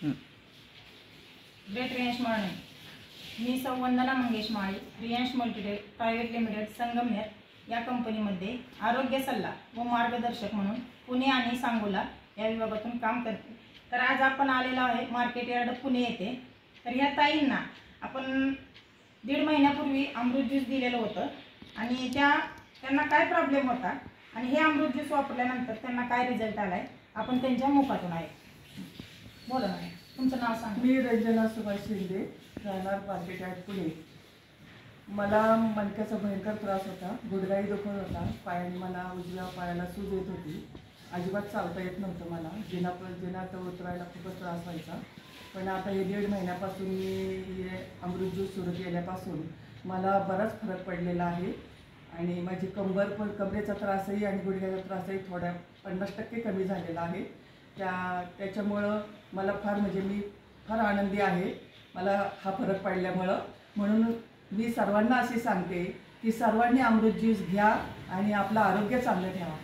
Great Riyansh Malne. मी Samvandana Mangesh Mali, Riyansh multitech private limited Sangamner या कंपनीमध्ये आरोग्य सल्ला व मार्गदर्शक म्हणून पुणे आणि सांगोला या विभागातून काम करते. तर आज आपण आलेलो आहे मार्केट यार्ड पुणे येथे. तर ह्या ताईंना आपण 1.5 महिन्यापूर्वी अमृत ज्यूस दिलेलं होतं आणि त्यांना काय प्रॉब्लेम होता आणि हे अमृत ज्यूस वापरल्यानंतर त्यांना काय रिझल्ट आलाय आपण त्यांच्या मुखातून आहे. बोला मॅडम, तुमचं नाव सांगा. मी रंजना सुभाष शिंदे, राहणार मार्केट यार्ड पुणे. मला मणक्याचा भयंकर त्रास होता, गुडघाही दुखत होता, मला उजव्या पायाला सूज येत होती, अजिबात चालता येत नव्हतं. मला जिना उतरायला खूपच त्रास व्हायचा. पण आता हे 1.5 महिन्यापासून मी अमृत ज्यूस सुरू केल्यापासून मला बराच फरक पडलेला आहे आणि माझी कमरेचा त्रासही आणि गुडघ्याचा त्रासही थोड्या 50% कमी झालेला आहे. त्याच्यामुळं मला मी फार आनंदी आहे मला हा फरक पडल्यामुळं. म्हणून मी सर्वांना असे सांगते की सर्वांनी अमृत ज्यूस घ्या आणि आपलं आरोग्य चांगलं ठेवा.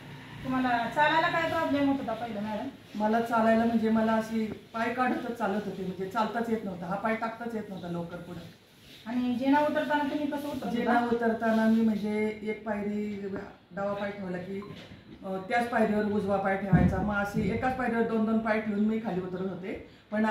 तुम्हाला चालायला काय प्रॉब्लेम होत होता पहिलं मॅडम? मला चालायला मला अशी पाय काढतच चालत होते, चालताच येत नव्हतं, हा पाय टाकताच येत नव्हता लवकर पुढे. आणि जिना उतरताना तुम्ही कसं उतरता? जिना उतरताना मी एक पायरी डावा पाय ठेवला की त्याच पायरीवर उजवा पाय ठेवायचा. मग अशी एकाच पायरीवर 2-2 पाय ठेवून मी खाली उतरत होते. पण